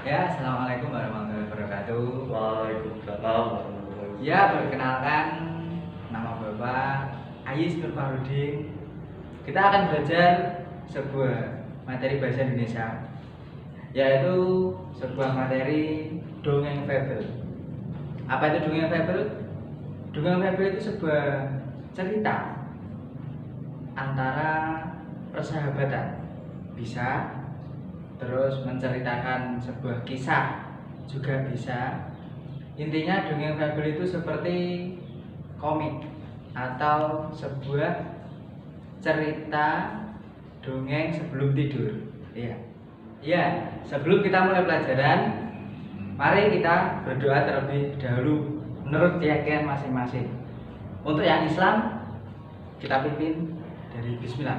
Ya, assalamualaikum warahmatullahi wabarakatuh. Waalaikumsalam warahmatullahi wabarakatuh. Ya, perkenalkan nama Bapak Ayis Nurfarudin. Kita akan belajar sebuah materi bahasa Indonesia, yaitu sebuah materi dongeng fabel. Apa itu dongeng fabel? Dongeng fabel itu sebuah cerita antara persahabatan, bisa terus menceritakan sebuah kisah juga bisa. Intinya dongeng fabel itu seperti komik atau sebuah cerita dongeng sebelum tidur. Iya, sebelum kita mulai pelajaran, mari kita berdoa terlebih dahulu menurut keyakinan masing-masing. Untuk yang Islam, kita pimpin dari Bismillah.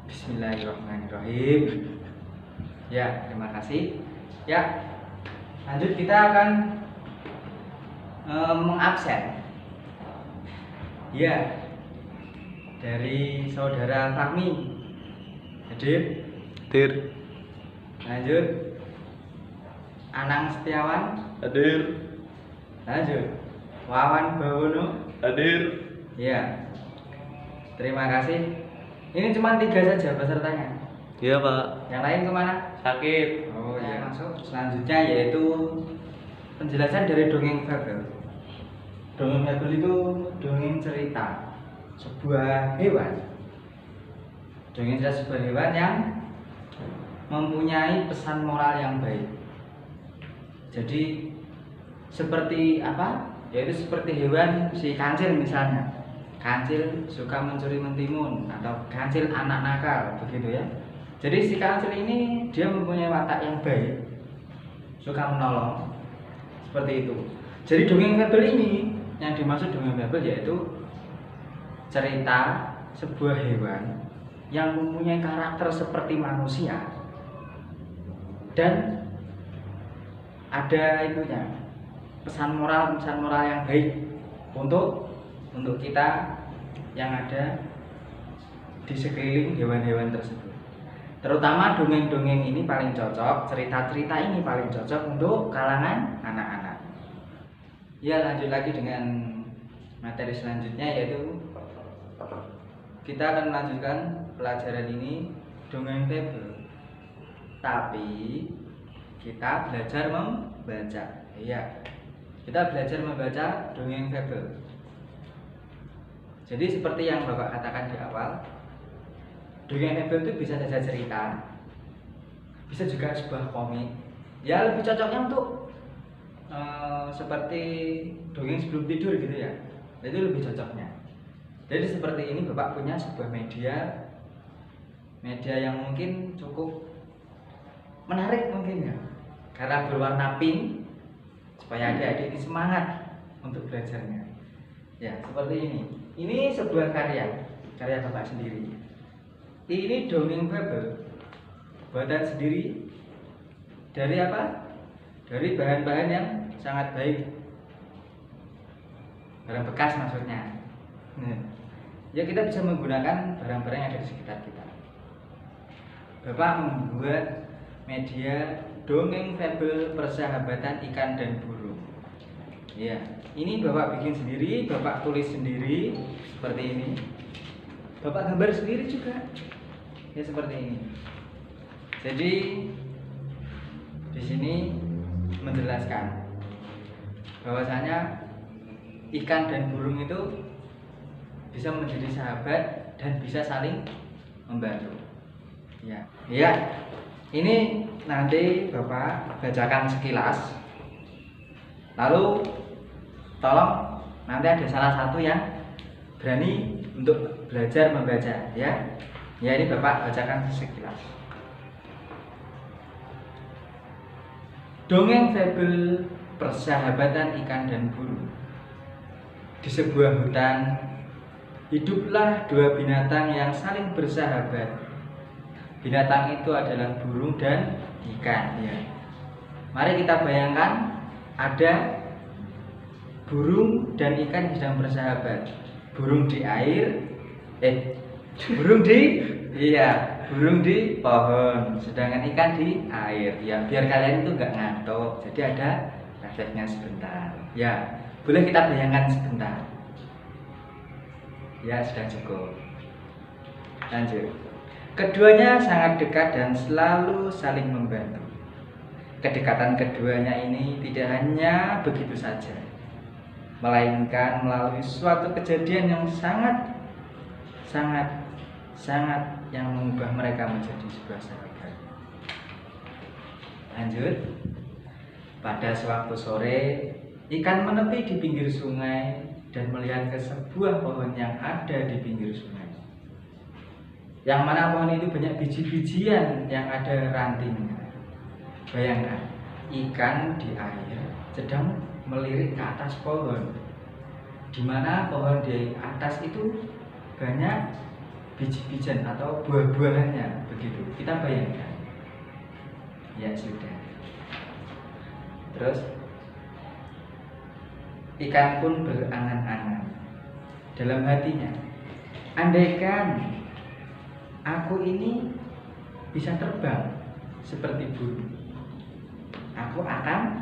Bismillahirrahmanirrahim. Ya, terima kasih. Ya, lanjut kita akan mengabsen. Ya, dari saudara Fahmi hadir. Hadir. Lanjut, Anang Setiawan Hadir. lanjut, Wawan Bawono Hadir. ya. Terima kasih. Ini cuma 3 saja pesertanya. Iya, Pak. Yang lain kemana? Sakit. Oh ya, masuk. Selanjutnya yaitu penjelasan dari dongeng fabel. Dongeng fabel itu dongeng cerita sebuah hewan. Dongeng cerita sebuah hewan yang mempunyai pesan moral yang baik. Jadi seperti apa? Yaitu seperti hewan si kancil misalnya. Kancil suka mencuri mentimun atau kancil anak nakal, begitu ya. Jadi si kancil ini dia mempunyai watak yang baik, suka menolong, seperti itu. Jadi dongeng fabel ini yang dimaksud dongeng fabel yaitu cerita sebuah hewan yang mempunyai karakter seperti manusia dan ada itunya pesan moral yang baik untuk kita yang ada di sekeliling hewan-hewan tersebut. Terutama dongeng-dongeng ini paling cocok, cerita-cerita ini paling cocok untuk kalangan anak-anak. Ya, lanjut lagi dengan materi selanjutnya yaitu kita akan melanjutkan pelajaran ini dongeng fabel. Tapi kita belajar membaca. Iya. Kita belajar membaca dongeng fabel. Jadi seperti yang Bapak katakan di awal, dongeng fabel itu bisa saja cerita, bisa juga sebuah komik. Ya, lebih cocoknya untuk seperti dongeng sebelum tidur gitu ya. Itu lebih cocoknya. Jadi seperti ini Bapak punya sebuah media yang mungkin cukup menarik mungkin ya, karena berwarna pink supaya adik-adik ini semangat untuk belajarnya. Ya, seperti ini. Ini sebuah karya Bapak sendiri. Ini dongeng fabel buatan sendiri dari apa? Dari bahan-bahan yang sangat baik, barang bekas maksudnya. Ya, kita bisa menggunakan barang-barang yang ada di sekitar kita. Bapak membuat media dongeng fabel persahabatan ikan dan burung. Ya, ini Bapak bikin sendiri, Bapak tulis sendiri seperti ini. Bapak gambar sendiri juga. Ya, seperti ini. Jadi di sini menjelaskan bahwasanya ikan dan burung itu bisa menjadi sahabat dan bisa saling membantu. Ya. Ya. Ini nanti Bapak bacakan sekilas. Lalu tolong nanti ada salah satu yang berani untuk belajar membaca ya. Ya, ini Bapak bacakan sekilas. Dongeng fabel persahabatan ikan dan burung. Di sebuah hutan hiduplah 2 binatang yang saling bersahabat. Binatang itu adalah burung dan ikan ya. Mari kita bayangkan ada burung dan ikan yang sedang bersahabat. Burung di air, burung di burung di pohon, sedangkan ikan di air. Ya, biar kalian itu nggak ngantuk. Jadi ada refleksnya sebentar. Ya, boleh kita bayangkan sebentar. Ya, sudah cukup. Lanjut. Keduanya sangat dekat dan selalu saling membantu. Kedekatan keduanya ini tidak hanya begitu saja, melainkan melalui suatu kejadian yang sangat yang mengubah mereka menjadi sebuah sahabat. Lanjut. Pada sewaktu sore, ikan menepi di pinggir sungai dan melihat ke sebuah pohon yang ada di pinggir sungai. Yang mana pohon itu banyak biji-bijian yang ada rantingnya. Bayangkan, ikan di air sedang melirik ke atas pohon, di mana pohon di atas itu banyak biji-bijian atau buah-buahannya, begitu. Kita bayangkan. Ya sudah. Terus ikan pun berangan-angan dalam hatinya, andaikan aku ini bisa terbang seperti burung, aku akan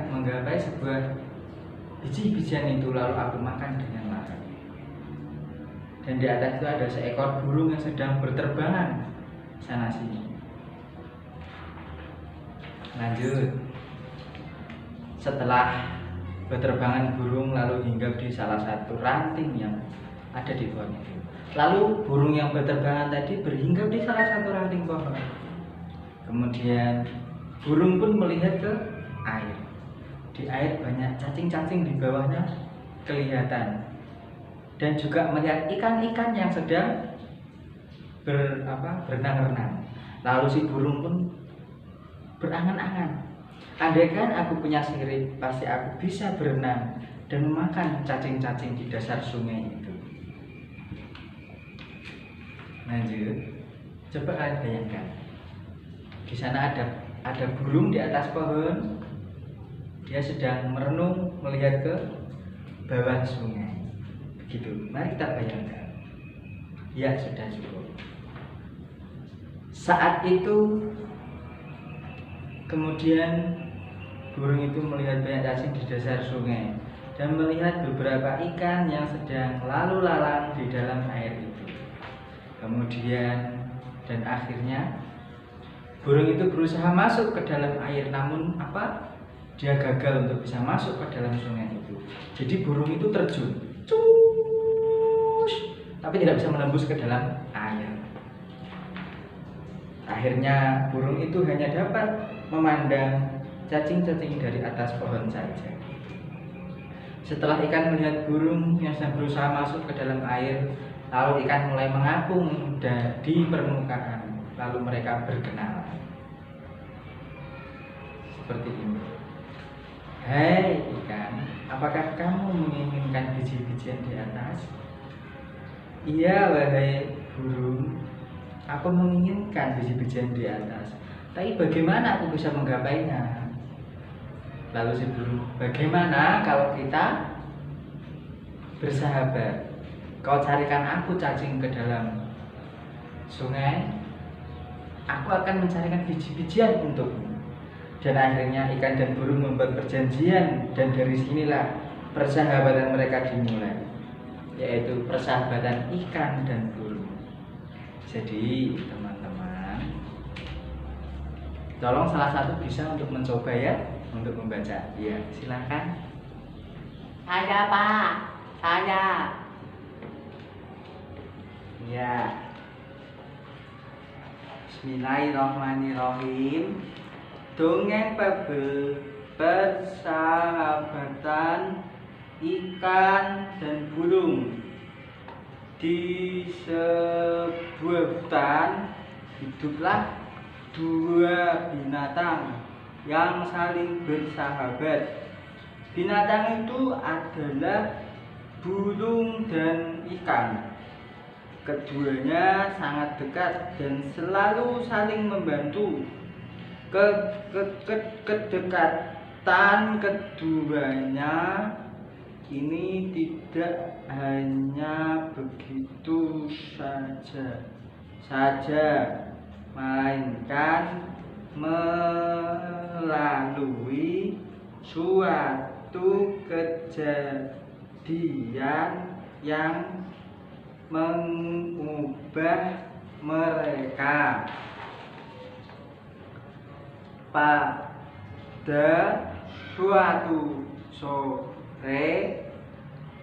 menggapai sebuah biji-bijian itu, lalu aku makan dengan lahap. Dan di atas itu ada seekor burung yang sedang berterbangan sana sini. Lanjut. Setelah berterbangan burung lalu hinggap di salah satu ranting yang ada di pohon itu. Lalu burung yang berterbangan tadi berhinggap di salah satu ranting pohon. Kemudian burung pun melihat ke air. Di air banyak cacing-cacing di bawahnya kelihatan. Dan juga melihat ikan-ikan yang sedang berenang-renang. Lalu si burung pun berangan-angan, andaikan aku punya sirip, pasti aku bisa berenang dan memakan cacing-cacing di dasar sungai itu. Lanjut, coba kalian bayangkan, di sana ada burung di atas pohon, dia sedang merenung melihat ke bawah sungai. Begitu, mari kita bayangkan. Ya, sudah cukup. Saat itu kemudian burung itu melihat banyak cacing di dasar sungai dan melihat beberapa ikan yang sedang lalu lalang di dalam air itu. Kemudian dan akhirnya burung itu berusaha masuk ke dalam air, namun dia gagal untuk bisa masuk ke dalam sungai itu. Jadi burung itu terjun, tapi tidak bisa menembus ke dalam air. Akhirnya burung itu hanya dapat memandang cacing-cacing dari atas pohon saja. Setelah ikan melihat burung yang sedang berusaha masuk ke dalam air, lalu ikan mulai mengapung di permukaan, lalu mereka berkenalan. Seperti ini. Hei ikan, apakah kamu menginginkan biji-bijian di atas? Iya wahai burung, aku menginginkan biji-bijian di atas. Tapi bagaimana aku bisa menggapainya? Lalu si burung, bagaimana kalau kita bersahabat? Kau carikan aku cacing ke dalam sungai, aku akan mencarikan biji-bijian untukmu. Dan akhirnya ikan dan burung membuat perjanjian, dan dari sinilah persahabatan mereka dimulai, yaitu persahabatan ikan dan burung. Jadi teman-teman, tolong salah satu bisa untuk mencoba ya, untuk membaca. Ya, silakan. Saya Pak, saya. Ya. Bismillahirrahmanirrahim. Dongeng fabel persahabatan ikan dan burung. Di sebuah hutan hiduplah dua binatang yang saling bersahabat. Binatang itu adalah burung dan ikan. Keduanya sangat dekat dan selalu saling membantu. Kedekatan keduanya ini tidak hanya begitu saja, melainkan melalui suatu kejadian yang mengubah mereka. Pada suatu sore,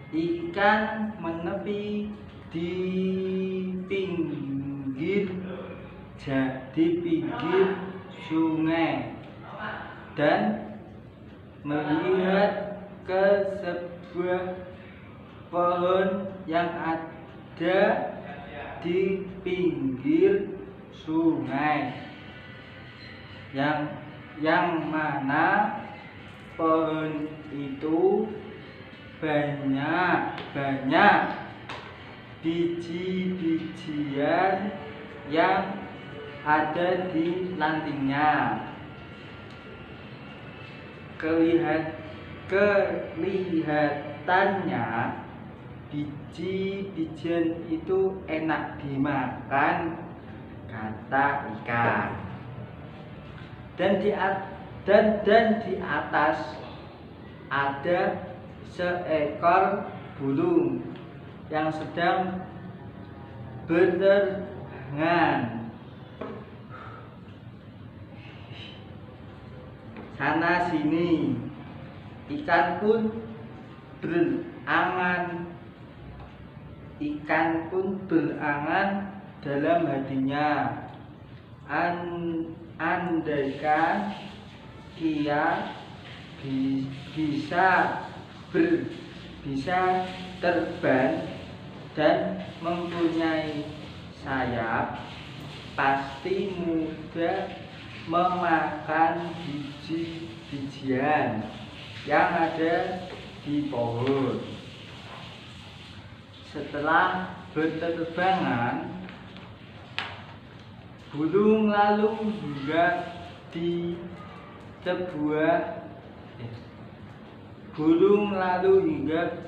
ikan menepi di pinggir sungai dan melihat ke sebuah pohon yang ada di pinggir sungai, yang mana pohon itu banyak biji-bijian yang ada di rantingnya. Kelihatannya biji-bijian itu enak dimakan, kata ikan. Dan di atas ada seekor burung yang sedang berterbangan. Sana sini, ikan pun berangan dalam hatinya. Andaikan ia bisa terbang dan mempunyai sayap, pasti mudah memakan biji-bijian yang ada di pohon. Setelah berterbangan, burung lalu hingga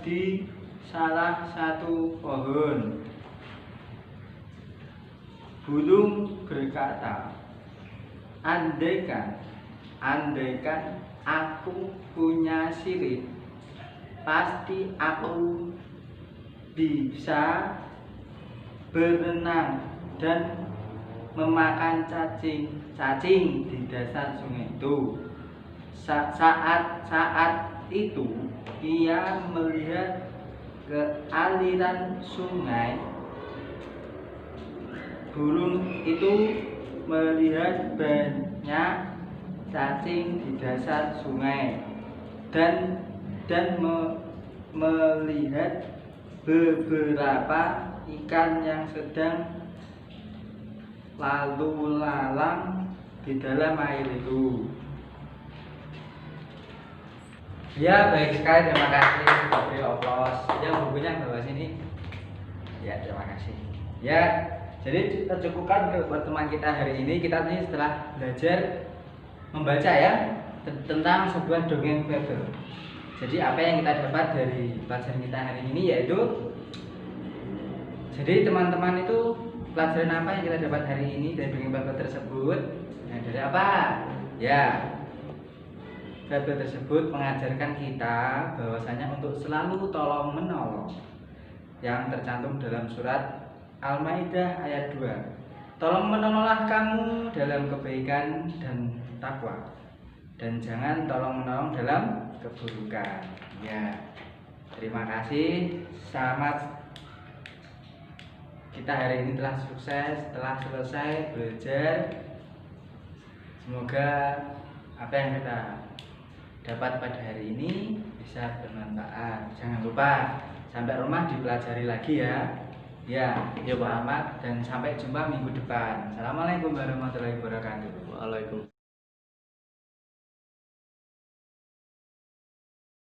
di salah satu pohon. Burung berkata, andaikan aku punya sirip, pasti aku bisa berenang dan memakan cacing di dasar sungai itu. Saat itu ia melihat ke aliran sungai. Burung itu melihat banyak cacing di dasar sungai dan melihat beberapa ikan yang sedang lalu lalang di dalam air itu. Ya, baik sekali, terima kasih. Beri oplos. Ya, bukunya bawa sini. Ya, terima kasih. Ya, jadi tercukupkan ke pertemuan kita hari ini. Kita ini setelah belajar membaca ya tentang sebuah dongeng fabel. Jadi apa yang kita dapat dari pelajaran kita hari ini yaitu, jadi teman-teman itu pelajaran apa yang kita dapat hari ini dari dongeng fabel tersebut? Nah, dari apa? Ya, fabel tersebut mengajarkan kita bahwasanya untuk selalu tolong menolong yang tercantum dalam surat Al-Maidah ayat 2. Tolong menolonglah kamu dalam kebaikan dan takwa, dan jangan tolong menolong dalam keburukan. Ya, terima kasih. Selamat. Kita hari ini telah sukses, telah selesai belajar. Semoga apa yang kita dapat pada hari ini bisa bermanfaat. Jangan lupa sampai rumah dipelajari lagi ya. Ya, selamat dan sampai jumpa minggu depan. Assalamualaikum warahmatullahi wabarakatuh. Waalaikumsalam.